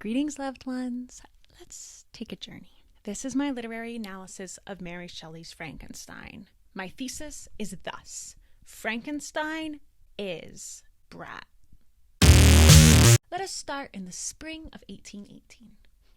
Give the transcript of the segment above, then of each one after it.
Greetings, loved ones. Let's take a journey. This is my literary analysis of Mary Shelley's Frankenstein. My thesis is thus: Frankenstein is Brat. Let us start in the spring of 1818.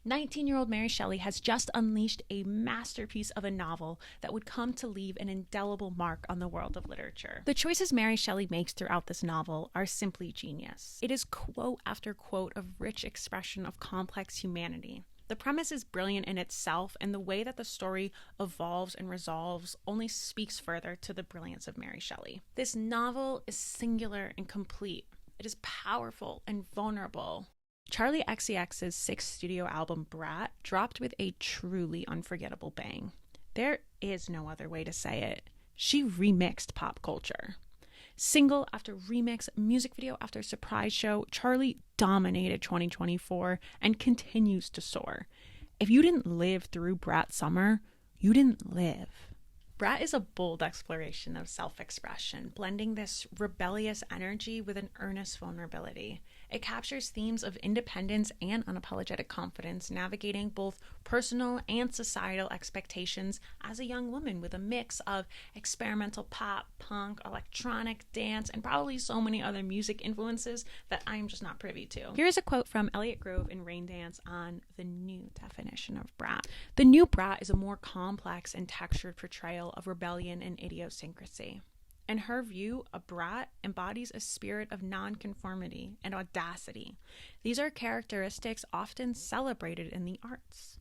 19-year-old Mary Shelley has just unleashed a masterpiece of a novel that would come to leave an indelible mark on the world of literature. The choices Mary Shelley makes throughout this novel are simply genius. It is quote after quote of rich expression of complex humanity. The premise is brilliant in itself, and the way that the story evolves and resolves only speaks further to the brilliance of Mary Shelley. This novel is singular and complete. It is powerful and vulnerable. Charli XCX's sixth studio album, Brat, dropped with a truly unforgettable bang. There is no other way to say it. She remixed pop culture. Single after remix, music video after surprise show, Charli dominated 2024 and continues to soar. If you didn't live through Brat summer, you didn't live. Brat is a bold exploration of self-expression, blending this rebellious energy with an earnest vulnerability. It captures themes of independence and unapologetic confidence, navigating both personal and societal expectations as a young woman with a mix of experimental pop, punk, electronic, dance, and probably so many other music influences that I'm just not privy to. Here's a quote from Elliot in Raindance on the new definition of Brat. The new Brat is a more complex and textured portrayal of rebellion and idiosyncrasy. In her view, a brat embodies a spirit of nonconformity and audacity. These are characteristics often celebrated in the arts.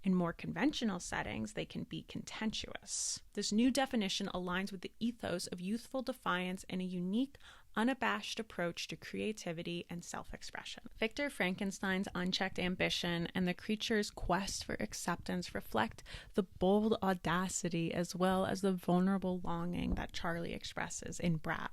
In more conventional settings, they can be contentious. This new definition aligns with the ethos of youthful defiance and a unique, unabashed approach to creativity and self-expression. Victor Frankenstein's unchecked ambition and the creature's quest for acceptance reflect the bold audacity as well as the vulnerable longing that Charli expresses in Brat.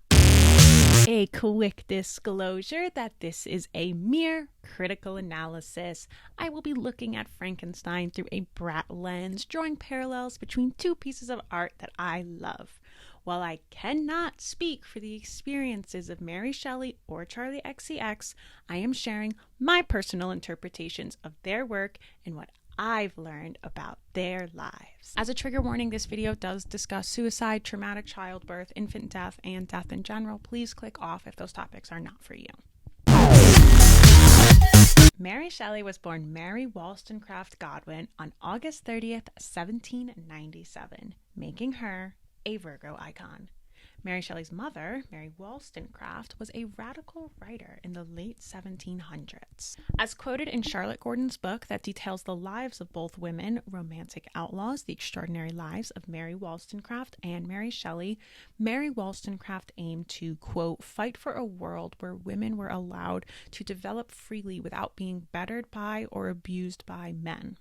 A quick disclosure that this is a mere critical analysis. I will be looking at Frankenstein through a Brat lens, drawing parallels between two pieces of art that I love. While I cannot speak for the experiences of Mary Shelley or Charli XCX, I am sharing my personal interpretations of their work and what I've learned about their lives. As a trigger warning, this video does discuss suicide, traumatic childbirth, infant death, and death in general. Please click off if those topics are not for you. Mary Shelley was born Mary Wollstonecraft Godwin on August 30th, 1797, making her a Virgo icon. Mary Shelley's mother, Mary Wollstonecraft, was a radical writer in the late 1700s. As quoted in Charlotte Gordon's book that details the lives of both women, Romantic Outlaws, The Extraordinary Lives of Mary Wollstonecraft and Mary Shelley, Mary Wollstonecraft aimed to, quote, fight for a world where women were allowed to develop freely without being bettered by or abused by men.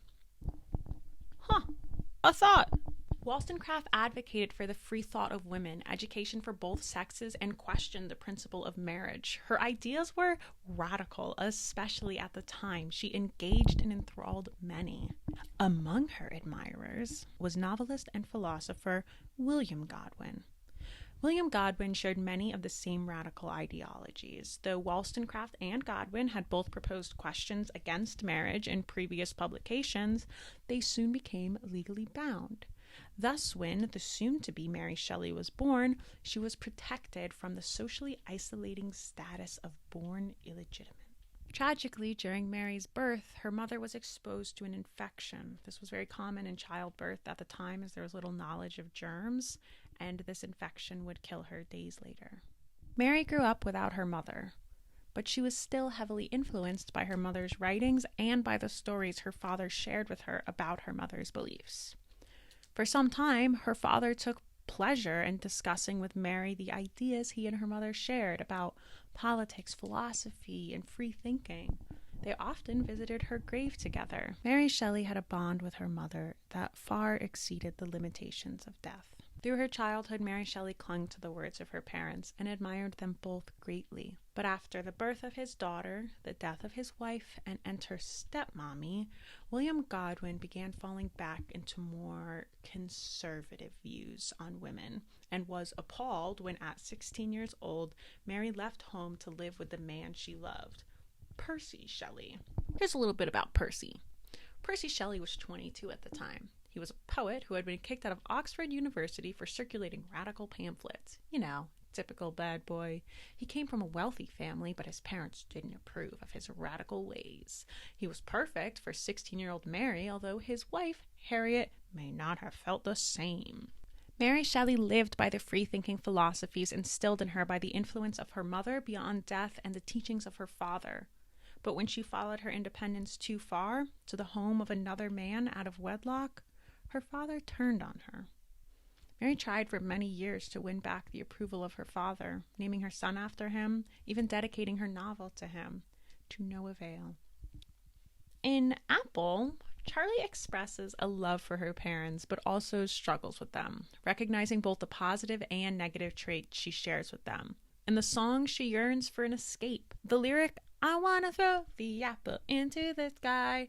A thought! Wollstonecraft advocated for the free thought of women, education for both sexes, and questioned the principle of marriage. Her ideas were radical, especially at the time. She engaged and enthralled many. Among her admirers was novelist and philosopher William Godwin. William Godwin shared many of the same radical ideologies. Though Wollstonecraft and Godwin had both proposed questions against marriage in previous publications, they soon became legally bound. Thus, when the soon-to-be Mary Shelley was born, she was protected from the socially isolating status of born illegitimate. Tragically, during Mary's birth, her mother was exposed to an infection. This was very common in childbirth at the time, as there was little knowledge of germs, and this infection would kill her days later. Mary grew up without her mother, but she was still heavily influenced by her mother's writings and by the stories her father shared with her about her mother's beliefs. For some time, her father took pleasure in discussing with Mary the ideas he and her mother shared about politics, philosophy, and free thinking. They often visited her grave together. Mary Shelley had a bond with her mother that far exceeded the limitations of death. Through her childhood, Mary Shelley clung to the words of her parents and admired them both greatly. But after the birth of his daughter, the death of his wife, and enter stepmommy, William Godwin began falling back into more conservative views on women and was appalled when at 16 years old, Mary left home to live with the man she loved, Percy Shelley. Here's a little bit about Percy. Percy Shelley was 22 at the time. He was a poet who had been kicked out of Oxford University for circulating radical pamphlets. You know, typical bad boy. He came from a wealthy family, but his parents didn't approve of his radical ways. He was perfect for 16-year-old Mary, although his wife, Harriet, may not have felt the same. Mary Shelley lived by the free-thinking philosophies instilled in her by the influence of her mother beyond death and the teachings of her father. But when she followed her independence too far, to the home of another man out of wedlock, her father turned on her. Mary tried for many years to win back the approval of her father, naming her son after him, even dedicating her novel to him, to no avail. In Apple, Charli expresses a love for her parents, but also struggles with them, recognizing both the positive and negative traits she shares with them. In the song, she yearns for an escape. The lyric, "I wanna throw the apple into the sky,"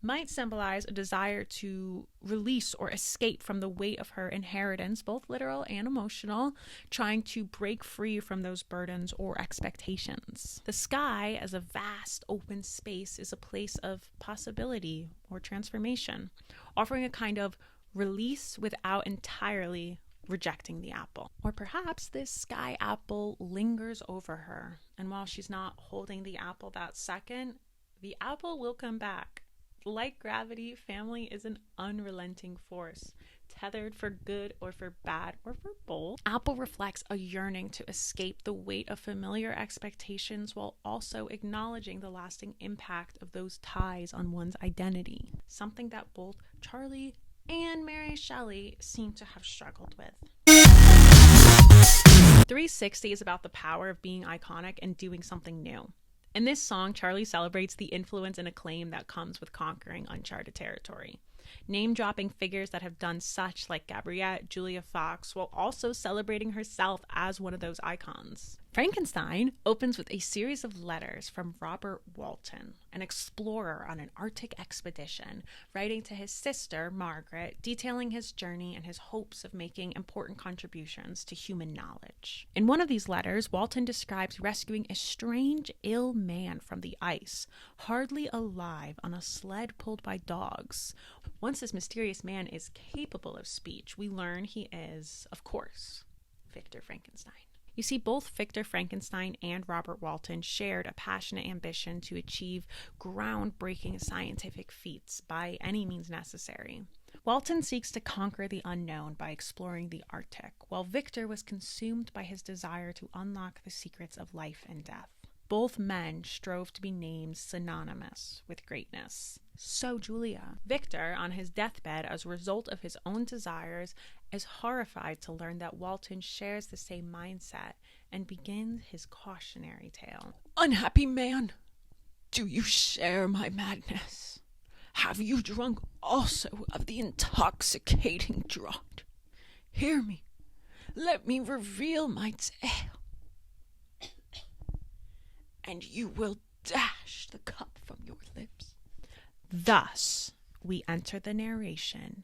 might symbolize a desire to release or escape from the weight of her inheritance, both literal and emotional, trying to break free from those burdens or expectations. The sky, as a vast open space, is a place of possibility or transformation, offering a kind of release without entirely rejecting the apple. Or perhaps this sky apple lingers over her, and while she's not holding the apple that second, the apple will come back. Like gravity, family is an unrelenting force, tethered for good or for bad or for both. Apple reflects a yearning to escape the weight of familiar expectations while also acknowledging the lasting impact of those ties on one's identity, something that both Charli and Mary Shelley seem to have struggled with. 360 is about the power of being iconic and doing something new. In this song, Charli celebrates the influence and acclaim that comes with conquering uncharted territory, name-dropping figures that have done such like Gabriette, Julia Fox, while also celebrating herself as one of those icons. Frankenstein opens with a series of letters from Robert Walton, an explorer on an Arctic expedition, writing to his sister, Margaret, detailing his journey and his hopes of making important contributions to human knowledge. In one of these letters, Walton describes rescuing a strange, ill man from the ice, hardly alive, on a sled pulled by dogs. Once this mysterious man is capable of speech, we learn he is, of course, Victor Frankenstein. You see, both Victor Frankenstein and Robert Walton shared a passionate ambition to achieve groundbreaking scientific feats by any means necessary. Walton seeks to conquer the unknown by exploring the Arctic, while Victor was consumed by his desire to unlock the secrets of life and death. Both men strove to be named synonymous with greatness. So Julia. Victor, on his deathbed as a result of his own desires, is horrified to learn that Walton shares the same mindset and begins his cautionary tale. "Unhappy man, do you share my madness? Have you drunk also of the intoxicating draught? Hear me, let me reveal my tale, and you will dash the cup from your lips." Thus, we enter the narration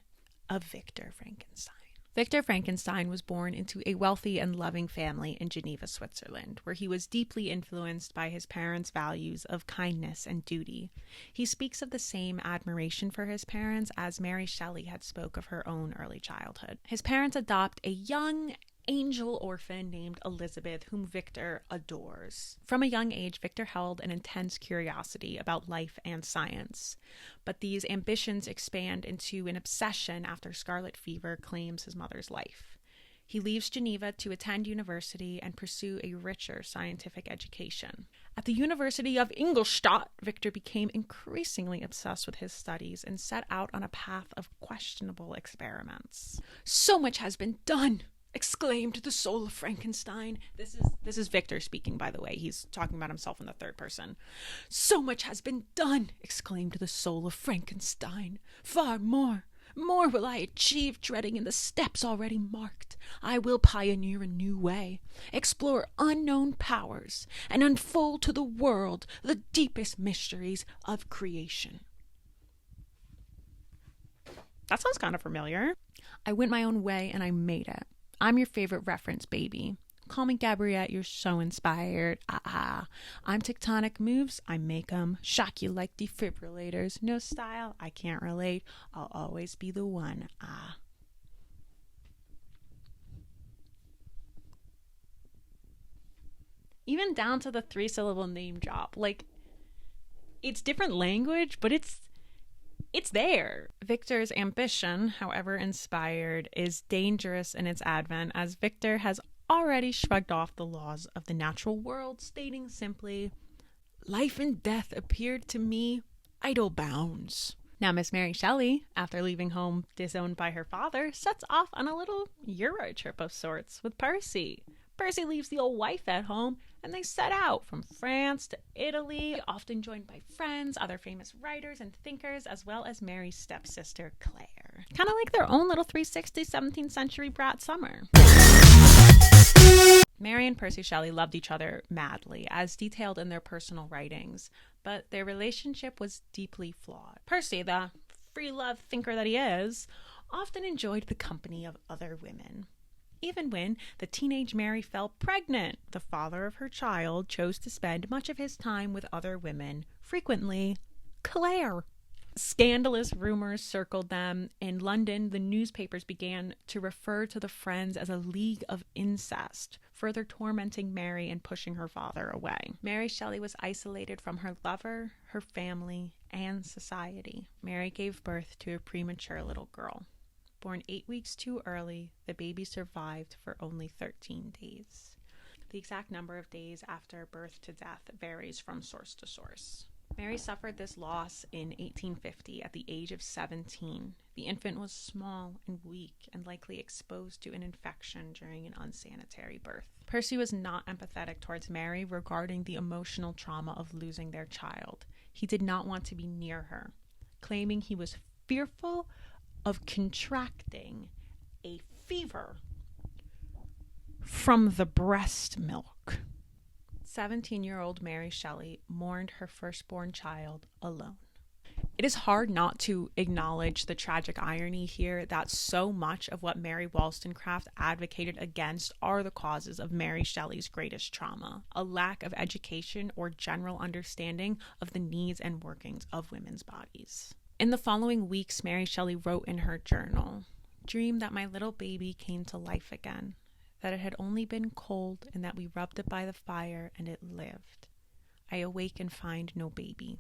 of Victor Frankenstein. Victor Frankenstein was born into a wealthy and loving family in Geneva, Switzerland, where he was deeply influenced by his parents' values of kindness and duty. He speaks of the same admiration for his parents as Mary Shelley had spoke of her own early childhood. His parents adopt a young angel orphan named Elizabeth, whom Victor adores. From a young age, Victor held an intense curiosity about life and science, but these ambitions expand into an obsession after scarlet fever claims his mother's life. He leaves Geneva to attend university and pursue a richer scientific education. At the University of Ingolstadt, Victor became increasingly obsessed with his studies and set out on a path of questionable experiments. "So much has been done," exclaimed the soul of Frankenstein. This is Victor speaking, by the way. He's talking about himself in the third person. "So much has been done," exclaimed the soul of Frankenstein. "Far more will I achieve, treading in the steps already marked. I will pioneer a new way, explore unknown powers, and unfold to the world the deepest mysteries of creation." That sounds kind of familiar. I went my own way and I made it. I'm your favorite reference, baby. Call me Gabriette, you're so inspired. I'm tectonic moves, I make 'em. Shock you like defibrillators. No style, I can't relate. I'll always be the one. Even down to the 3-syllable name drop. Like, it's different language, but it's there. Victor's ambition, however inspired, is dangerous in its advent, as Victor has already shrugged off the laws of the natural world, stating simply, "Life and death appeared to me idle bounds." Now Miss Mary Shelley, after leaving home disowned by her father, sets off on a little Euro trip of sorts with Percy. Percy leaves the old wife at home, and they set out from France to Italy, often joined by friends, other famous writers and thinkers, as well as Mary's stepsister, Claire. Kind of like their own little 360 17th century Brat summer. Mary and Percy Shelley loved each other madly, as detailed in their personal writings, but their relationship was deeply flawed. Percy, the free love thinker that he is, often enjoyed the company of other women. Even when the teenage Mary fell pregnant, the father of her child chose to spend much of his time with other women, frequently Claire. Scandalous rumors circled them. In London, the newspapers began to refer to the friends as a league of incest, further tormenting Mary and pushing her father away. Mary Shelley was isolated from her lover, her family, and society. Mary gave birth to a premature little girl. Born 8 weeks too early, the baby survived for only 13 days. The exact number of days after birth to death varies from source to source. Mary suffered this loss in 1850 at the age of 17. The infant was small and weak and likely exposed to an infection during an unsanitary birth. Percy was not empathetic towards Mary regarding the emotional trauma of losing their child. He did not want to be near her, claiming he was fearful of contracting a fever from the breast milk. 17-year-old Mary Shelley mourned her firstborn child alone. It is hard not to acknowledge the tragic irony here that so much of what Mary Wollstonecraft advocated against are the causes of Mary Shelley's greatest trauma: a lack of education or general understanding of the needs and workings of women's bodies. In the following weeks, Mary Shelley wrote in her journal, "Dream that my little baby came to life again, that it had only been cold and that we rubbed it by the fire and it lived. I awake and find no baby.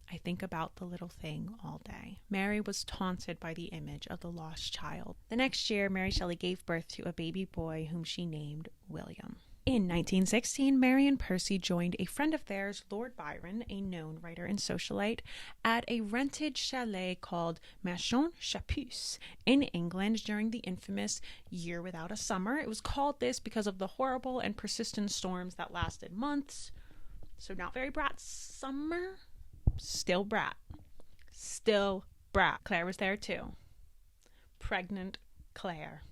I think about the little thing all day." Mary was taunted by the image of the lost child. The next year, Mary Shelley gave birth to a baby boy whom she named William. In 1916, Mary and Percy joined a friend of theirs, Lord Byron, a known writer and socialite, at a rented chalet called Maison Chapus in England during the infamous Year Without a Summer. It was called this because of the horrible and persistent storms that lasted months. So not very Brat summer. Still Brat. Still Brat. Claire was there too. Pregnant Claire.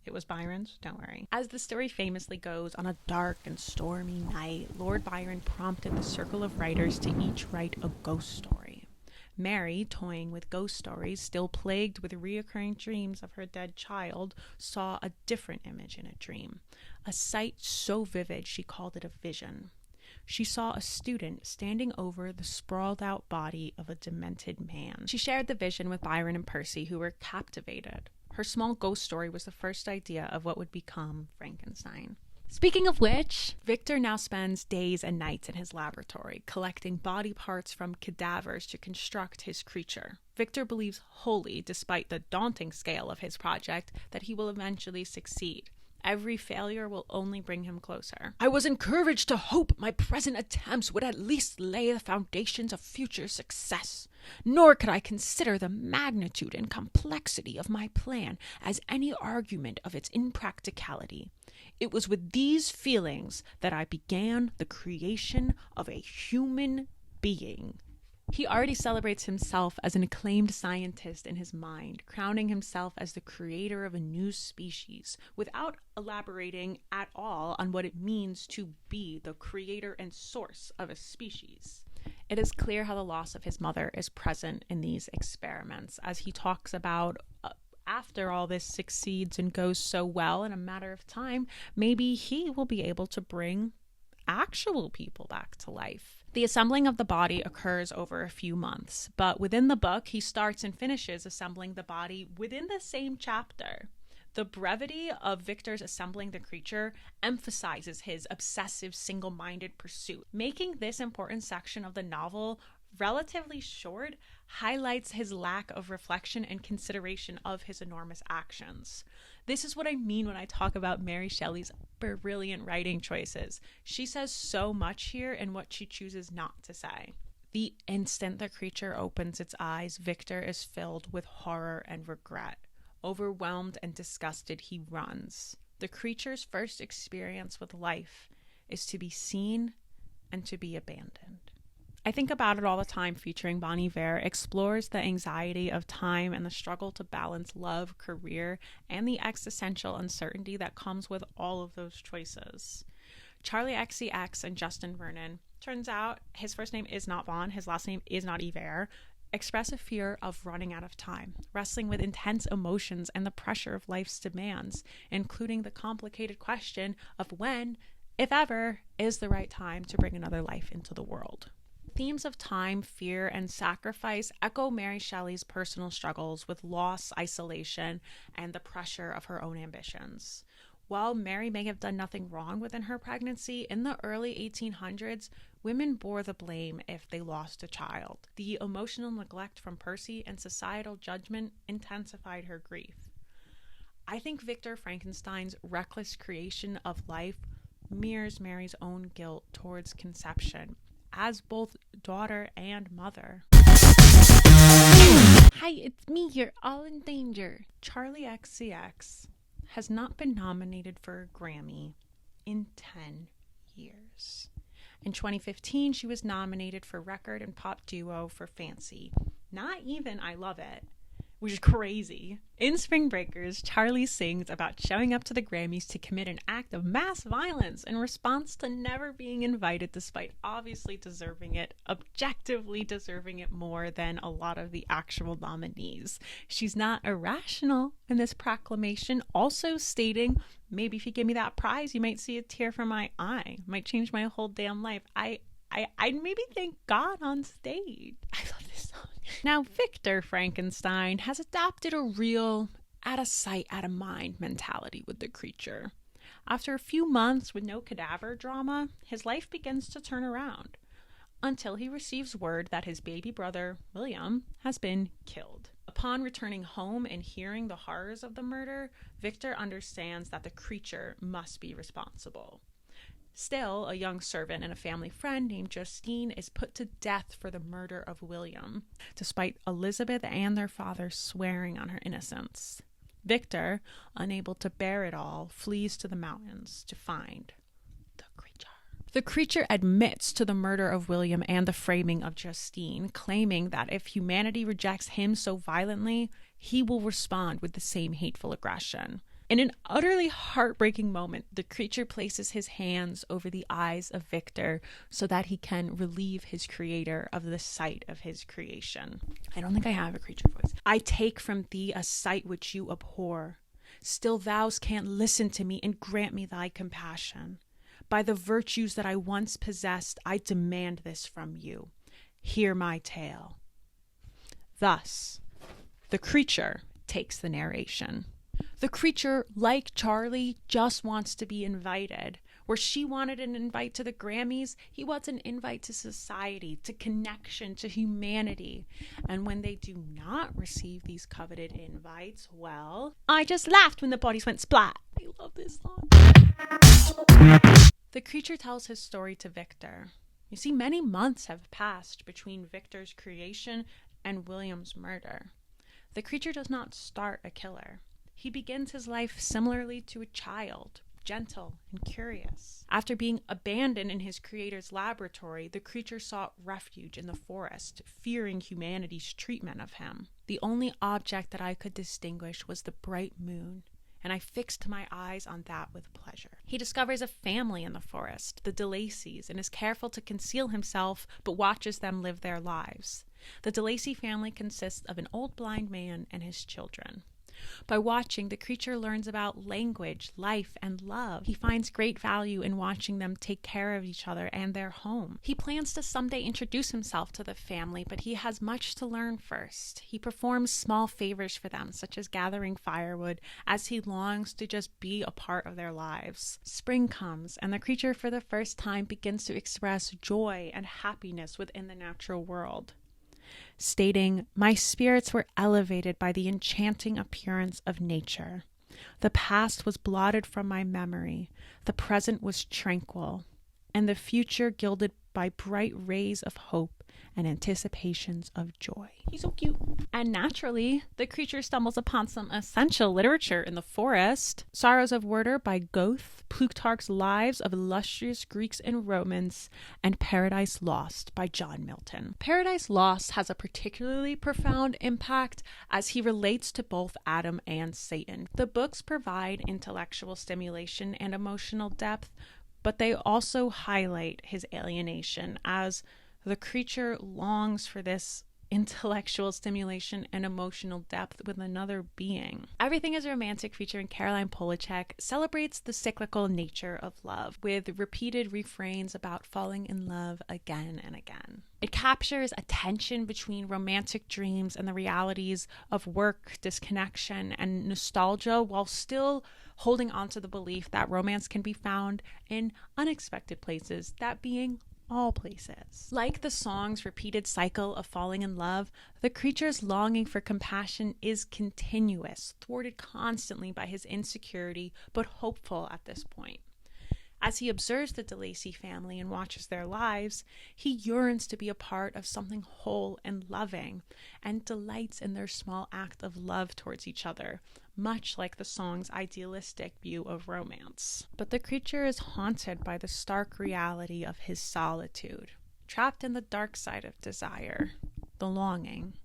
It was Byron's, don't worry. As the story famously goes, on a dark and stormy night, Lord Byron prompted the circle of writers to each write a ghost story. Mary, toying with ghost stories, still plagued with reoccurring dreams of her dead child, saw a different image in a dream. A sight so vivid she called it a vision. She saw a student standing over the sprawled out body of a demented man. She shared the vision with Byron and Percy, who were captivated. Her small ghost story was the first idea of what would become Frankenstein. Speaking of which, Victor now spends days and nights in his laboratory, collecting body parts from cadavers to construct his creature. Victor believes wholly, despite the daunting scale of his project, that he will eventually succeed. Every failure will only bring him closer. "I was encouraged to hope my present attempts would at least lay the foundations of future success. Nor could I consider the magnitude and complexity of my plan as any argument of its impracticality. It was with these feelings that I began the creation of a human being." He already celebrates himself as an acclaimed scientist in his mind, crowning himself as the creator of a new species, without elaborating at all on what it means to be the creator and source of a species. It is clear how the loss of his mother is present in these experiments, as he talks about after all this succeeds and goes so well in a matter of time, maybe he will be able to bring actual people back to life. The assembling of the body occurs over a few months, but within the book, he starts and finishes assembling the body within the same chapter. The brevity of Victor's assembling the creature emphasizes his obsessive, single-minded pursuit. Making this important section of the novel relatively short highlights his lack of reflection and consideration of his enormous actions. This is what I mean when I talk about Mary Shelley's brilliant writing choices. She says so much here in what she chooses not to say. The instant the creature opens its eyes, Victor is filled with horror and regret. Overwhelmed and disgusted, he runs. The creature's first experience with life is to be seen and to be abandoned. I Think About It All the Time, featuring Bon Iver, explores the anxiety of time and the struggle to balance love, career, and the existential uncertainty that comes with all of those choices. Charli XCX and Justin Vernon, turns out his first name is not Bon, his last name is not Iver, express a fear of running out of time, wrestling with intense emotions and the pressure of life's demands, including the complicated question of when, if ever, is the right time to bring another life into the world. Themes of time, fear, and sacrifice echo Mary Shelley's personal struggles with loss, isolation, and the pressure of her own ambitions. While Mary may have done nothing wrong within her pregnancy, in the early 1800s, women bore the blame if they lost a child. The emotional neglect from Percy and societal judgment intensified her grief. I think Victor Frankenstein's reckless creation of life mirrors Mary's own guilt towards conception, as both daughter and mother. Hi, it's me. You're all in danger. Charli XCX has not been nominated for a Grammy in 10 years. In 2015, she was nominated for Record and Pop Duo for Fancy. Not even I Love It, which is crazy. In Spring Breakers, Charli sings about showing up to the Grammys to commit an act of mass violence in response to never being invited, despite obviously deserving it, objectively deserving it more than a lot of the actual nominees. She's not irrational in this proclamation, also stating, maybe if you give me that prize, you might see a tear from my eye. It might change my whole damn life. I'd maybe thank God on stage. I love this song. Now, Victor Frankenstein has adopted a real out of sight, out of mind mentality with the creature. After a few months with no cadaver drama, his life begins to turn around until he receives word that his baby brother, William, has been killed. Upon returning home and hearing the horrors of the murder, Victor understands that the creature must be responsible. Still, a young servant and a family friend named Justine is put to death for the murder of William, despite Elizabeth and their father swearing on her innocence. Victor, unable to bear it all, flees to the mountains to find the creature. The creature admits to the murder of William and the framing of Justine, claiming that if humanity rejects him so violently, he will respond with the same hateful aggression. In an utterly heartbreaking moment, the creature places his hands over the eyes of Victor so that he can relieve his creator of the sight of his creation. I don't think I have a creature voice. I take from thee a sight which you abhor. Still thou canst listen to me and grant me thy compassion. By the virtues that I once possessed, I demand this from you. Hear my tale. Thus, the creature takes the narration. The creature, like Charli, just wants to be invited. Where she wanted an invite to the Grammys, he wants an invite to society, to connection, to humanity. And when they do not receive these coveted invites, well, I just laughed when the bodies went splat. I love this song. The creature tells his story to Victor. You see, many months have passed between Victor's creation and William's murder. The creature does not start a killer. He begins his life similarly to a child, gentle and curious. After being abandoned in his creator's laboratory, the creature sought refuge in the forest, fearing humanity's treatment of him. The only object that I could distinguish was the bright moon, and I fixed my eyes on that with pleasure. He discovers a family in the forest, the de Lacys, and is careful to conceal himself, but watches them live their lives. The de Lacy family consists of an old blind man and his children. By watching, the creature learns about language, life, and love. He finds great value in watching them take care of each other and their home. He plans to someday introduce himself to the family, but he has much to learn first. He performs small favors for them, such as gathering firewood, as he longs to just be a part of their lives. Spring comes, and the creature for the first time begins to express joy and happiness within the natural world, stating, "My spirits were elevated by the enchanting appearance of nature. The past was blotted from my memory, the present was tranquil, and the future gilded by bright rays of hope and anticipations of joy." He's so cute. And naturally, the creature stumbles upon some essential literature in the forest. Sorrows of Werther by Goethe, Plutarch's Lives of Illustrious Greeks and Romans, and Paradise Lost by John Milton. Paradise Lost has a particularly profound impact as he relates to both Adam and Satan. The books provide intellectual stimulation and emotional depth, but they also highlight his alienation as the creature longs for this intellectual stimulation and emotional depth with another being. Everything is Romantic, featuring Caroline Polachek, celebrates the cyclical nature of love with repeated refrains about falling in love again and again. It captures a tension between romantic dreams and the realities of work, disconnection, and nostalgia, while still holding on to the belief that romance can be found in unexpected places, that being all places. Like the song's repeated cycle of falling in love, the creature's longing for compassion is continuous, thwarted constantly by his insecurity, but hopeful at this point. As he observes the DeLacy family and watches their lives, he yearns to be a part of something whole and loving, and delights in their small act of love towards each other, much like the song's idealistic view of romance. But the creature is haunted by the stark reality of his solitude, trapped in the dark side of desire, the longing.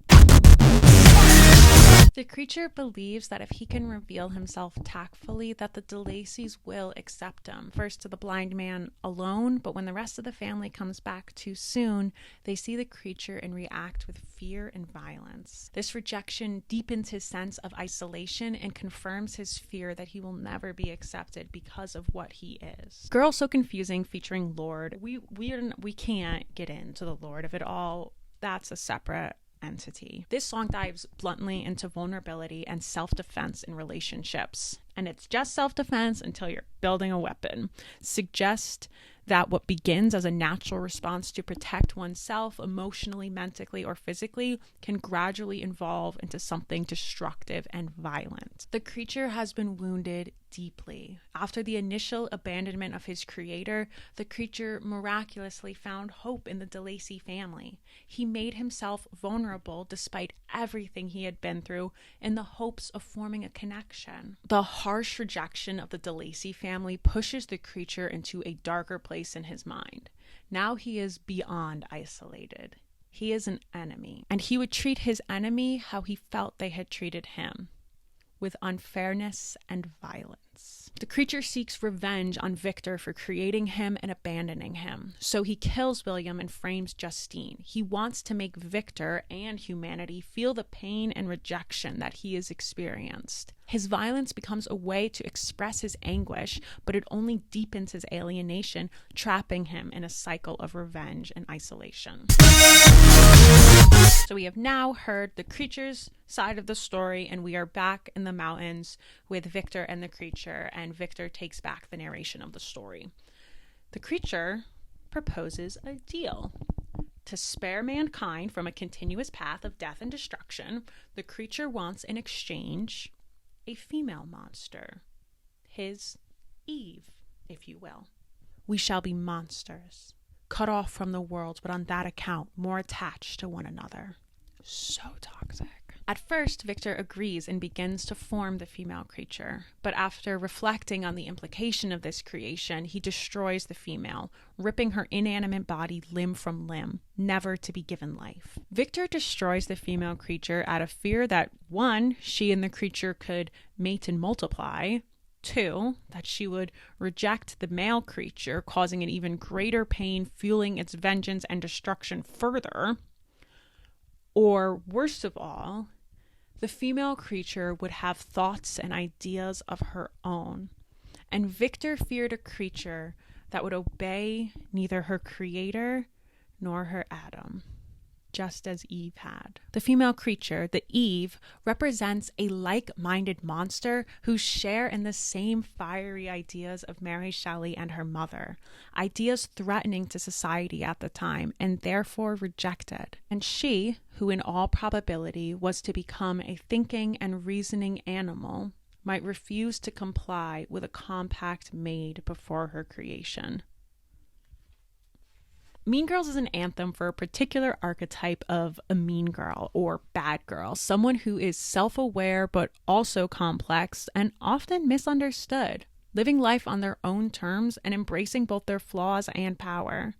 The creature believes that if he can reveal himself tactfully, that the DeLacys will accept him. First to the blind man alone, but when the rest of the family comes back too soon, they see the creature and react with fear and violence. This rejection deepens his sense of isolation and confirms his fear that he will never be accepted because of what he is. Girl So Confusing, featuring Lord. We can't get into the Lord of it all. That's a separate entity. This song dives bluntly into vulnerability and self-defense in relationships. And it's just self-defense until you're building a weapon. Suggest that what begins as a natural response to protect oneself emotionally, mentally, or physically can gradually evolve into something destructive and violent. The creature has been wounded deeply. After the initial abandonment of his creator, the creature miraculously found hope in the DeLacy family. He made himself vulnerable despite everything he had been through in the hopes of forming a connection. The harsh rejection of the DeLacy family pushes the creature into a darker place in his mind. Now he is beyond isolated. He is an enemy, and he would treat his enemy how he felt they had treated him, with unfairness and violence. The creature seeks revenge on Victor for creating him and abandoning him, so he kills William and frames Justine. He wants to make Victor and humanity feel the pain and rejection that he has experienced. His violence becomes a way to express his anguish, but it only deepens his alienation, trapping him in a cycle of revenge and isolation. So we have now heard the creature's side of the story, and we are back in the mountains with Victor and the creature, and Victor takes back the narration of the story. The creature proposes a deal. To spare mankind from a continuous path of death and destruction, the creature wants in exchange a female monster. His Eve, if you will. We shall be monsters, cut off from the world, but on that account more attached to one another. So toxic. At first, Victor agrees and begins to form the female creature, but after reflecting on the implication of this creation, he destroys the female, ripping her inanimate body limb from limb, never to be given life. Victor destroys the female creature out of fear that, 1, she and the creature could mate and multiply, 2, that she would reject the male creature, causing an even greater pain, fueling its vengeance and destruction further, or, worst of all, The female creature would have thoughts and ideas of her own, and Victor feared a creature that would obey neither her creator nor her Adam, just as Eve had. The female creature, the Eve, represents a like-minded monster who share in the same fiery ideas of Mary Shelley and her mother, ideas threatening to society at the time and therefore rejected. And she, who in all probability was to become a thinking and reasoning animal, might refuse to comply with a compact made before her creation. Mean Girls is an anthem for a particular archetype of a mean girl or bad girl, someone who is self-aware but also complex and often misunderstood, living life on their own terms and embracing both their flaws and power.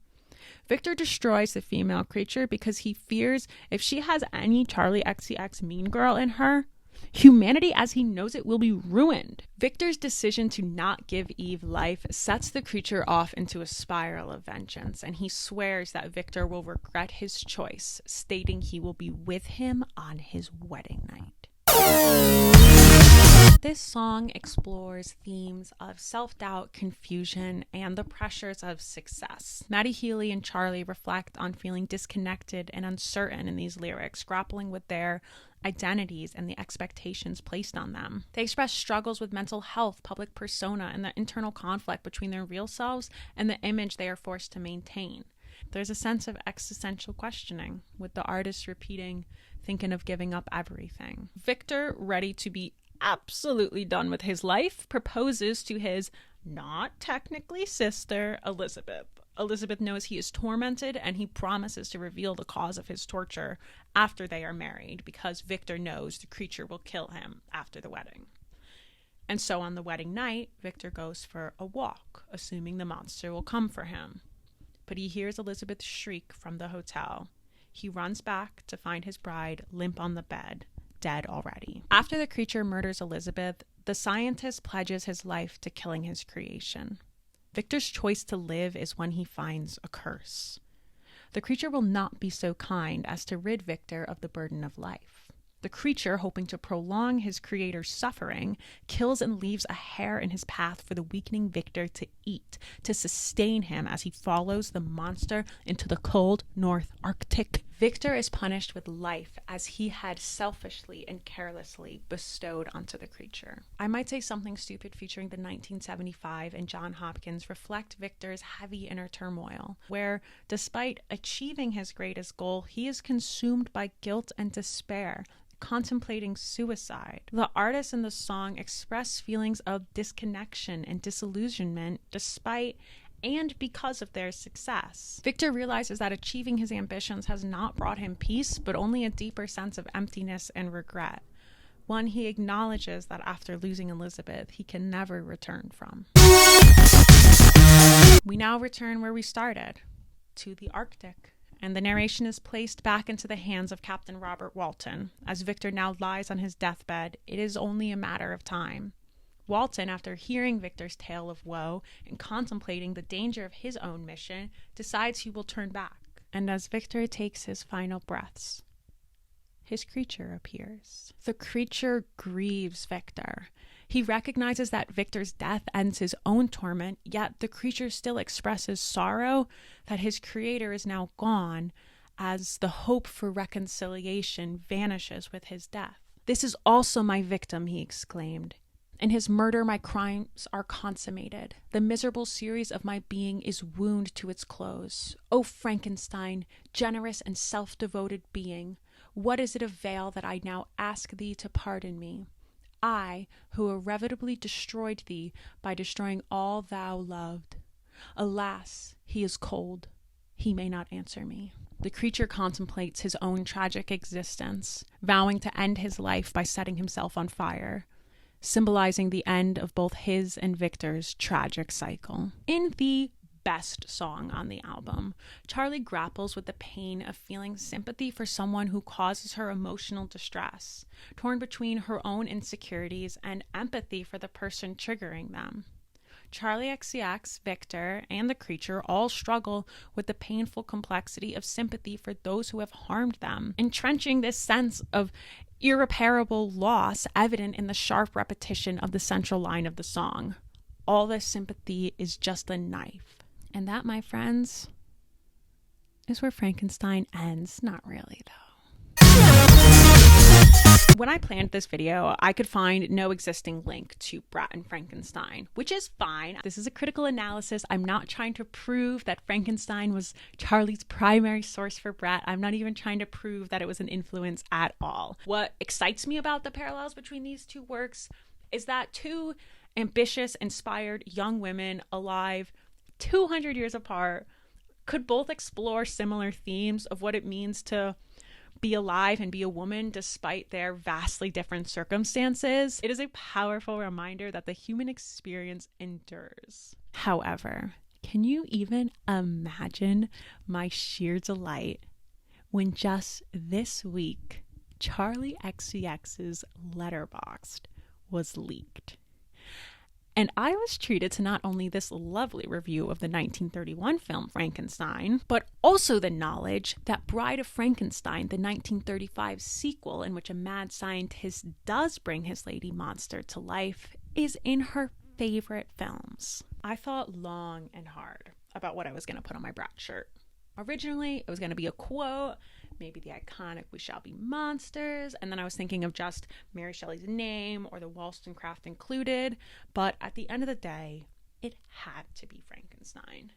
Victor destroys the female creature because he fears if she has any Charli XCX mean girl in her, humanity as he knows it will be ruined. Victor's decision to not give Eve life sets the creature off into a spiral of vengeance, and he swears that Victor will regret his choice, stating he will be with him on his wedding night. This song explores themes of self-doubt, confusion, and the pressures of success. Maddie Healy and Charli reflect on feeling disconnected and uncertain in these lyrics, grappling with their identities and the expectations placed on them. They express struggles with mental health, public persona, and the internal conflict between their real selves and the image they are forced to maintain. There's a sense of existential questioning, with the artist repeating, thinking of giving up everything. Victor, ready to be absolutely done with his life, proposes to his not technically sister, Elizabeth. Elizabeth knows he is tormented, and he promises to reveal the cause of his torture after they are married, because Victor knows the creature will kill him after the wedding. And so on the wedding night, Victor goes for a walk, assuming the monster will come for him. But he hears Elizabeth shriek from the hotel. He runs back to find his bride limp on the bed, dead already. After the creature murders Elizabeth, the scientist pledges his life to killing his creation. Victor's choice to live is when he finds a curse. The creature will not be so kind as to rid Victor of the burden of life. The creature, hoping to prolong his creator's suffering, kills and leaves a hair in his path for the weakening Victor to eat, to sustain him as he follows the monster into the cold North Arctic. Victor is punished with life as he had selfishly and carelessly bestowed onto the creature. I Might Say Something Stupid featuring the 1975 and John Hopkins reflect Victor's heavy inner turmoil, where despite achieving his greatest goal, he is consumed by guilt and despair, contemplating suicide. The artists in the song express feelings of disconnection and disillusionment despite and because of their success. Victor realizes that achieving his ambitions has not brought him peace, but only a deeper sense of emptiness and regret, one he acknowledges that after losing Elizabeth, he can never return from. We now return where we started, to the Arctic, and the narration is placed back into the hands of Captain Robert Walton. As Victor now lies on his deathbed, it is only a matter of time. Walton, after hearing Victor's tale of woe and contemplating the danger of his own mission, decides he will turn back. And as Victor takes his final breaths, his creature appears. The creature grieves Victor. He recognizes that Victor's death ends his own torment, yet the creature still expresses sorrow that his creator is now gone, as the hope for reconciliation vanishes with his death. "This is also my victim," he exclaimed. "In his murder, my crimes are consummated. The miserable series of my being is wound to its close. O Frankenstein, generous and self-devoted being, what is it avail that I now ask thee to pardon me? I, who irrevocably destroyed thee by destroying all thou loved. Alas, he is cold. He may not answer me." The creature contemplates his own tragic existence, vowing to end his life by setting himself on fire, symbolizing the end of both his and Victor's tragic cycle. In the best song on the album, Charli grapples with the pain of feeling sympathy for someone who causes her emotional distress, torn between her own insecurities and empathy for the person triggering them. Charli XCX, Victor, and the creature all struggle with the painful complexity of sympathy for those who have harmed them, entrenching this sense of irreparable loss evident in the sharp repetition of the central line of the song. All this sympathy is just a knife. And that, my friends, is where Frankenstein ends. Not really, though. When I planned this video, I could find no existing link to Brat and Frankenstein, which is fine. This is a critical analysis. I'm not trying to prove that Frankenstein was Charli's primary source for Brat. I'm not even trying to prove that it was an influence at all. What excites me about the parallels between these two works is that two ambitious, inspired young women alive 200 years apart could both explore similar themes of what it means to be alive and be a woman despite their vastly different circumstances. It is a powerful reminder that the human experience endures. However, can you even imagine my sheer delight when just this week Charli XCX's Letterboxd was leaked? And I was treated to not only this lovely review of the 1931 film Frankenstein, but also the knowledge that Bride of Frankenstein, the 1935 sequel in which a mad scientist does bring his lady monster to life, is in her favorite films. I thought long and hard about what I was going to put on my Brat shirt. Originally, it was going to be a quote, maybe the iconic "We shall be monsters," and then I was thinking of just Mary Shelley's name or the Wollstonecraft included, but at the end of the day, it had to be Frankenstein.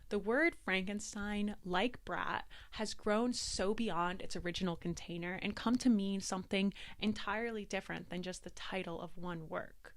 The word Frankenstein, like Brat, has grown so beyond its original container and come to mean something entirely different than just the title of one work.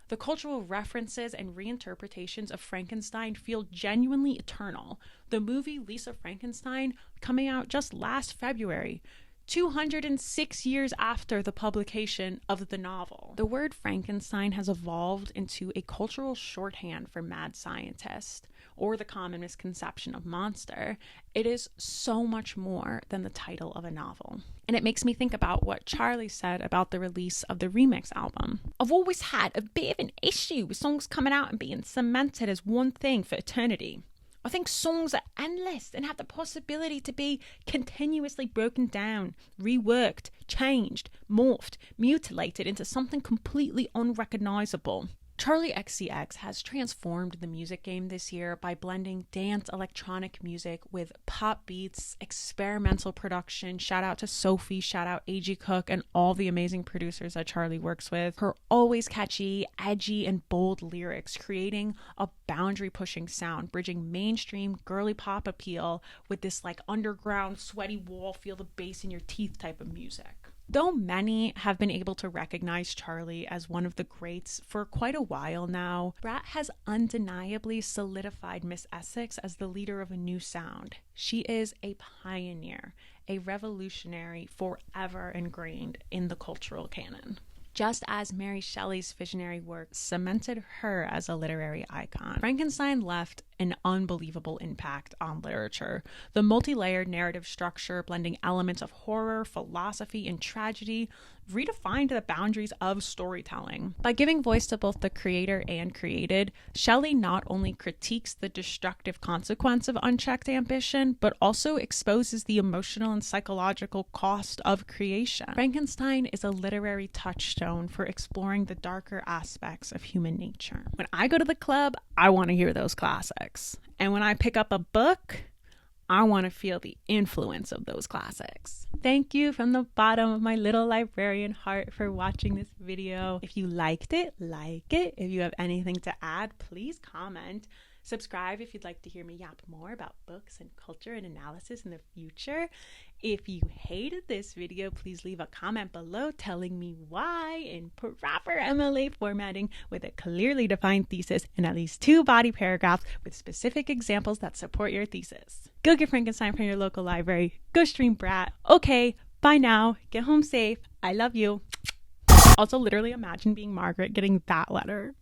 The cultural references and reinterpretations of Frankenstein feel genuinely eternal. The movie Lisa Frankenstein, coming out just last February, 206 years after the publication of the novel. The word Frankenstein has evolved into a cultural shorthand for mad scientist, or the common misconception of monster. It is so much more than the title of a novel. And it makes me think about what Charli said about the release of the remix album. I've always had a bit of an issue with songs coming out and being cemented as one thing for eternity. I think songs are endless and have the possibility to be continuously broken down, reworked, changed, morphed, mutilated into something completely unrecognizable. Charli XCX has transformed the music game this year by blending dance electronic music with pop beats, experimental production. Shout out to Sophie, shout out A.G. Cook, and all the amazing producers that Charli works with. Her always catchy, edgy, and bold lyrics, creating a boundary-pushing sound, bridging mainstream girly pop appeal with this like underground, sweaty wall, feel the bass in your teeth type of music. Though many have been able to recognize Charli as one of the greats for quite a while now, Brat has undeniably solidified Miss Essex as the leader of a new sound. She is a pioneer, a revolutionary, forever ingrained in the cultural canon. Just as Mary Shelley's visionary work cemented her as a literary icon, Frankenstein left an unbelievable impact on literature. The multi-layered narrative structure, blending elements of horror, philosophy, and tragedy, redefined the boundaries of storytelling. By giving voice to both the creator and created, Shelley not only critiques the destructive consequence of unchecked ambition, but also exposes the emotional and psychological cost of creation. Frankenstein is a literary touchstone for exploring the darker aspects of human nature. When I go to the club, I want to hear those classics. And when I pick up a book, I want to feel the influence of those classics. Thank you from the bottom of my little librarian heart for watching this video. If you liked it, like it. If you have anything to add, please comment. Subscribe if you'd like to hear me yap more about books and culture and analysis in the future. If you hated this video, please leave a comment below telling me why in proper MLA formatting with a clearly defined thesis and at least 2 body paragraphs with specific examples that support your thesis. Go get Frankenstein from your local library. Go stream Brat. Okay, bye now. Get home safe. I love you. Also, literally imagine being Margaret getting that letter.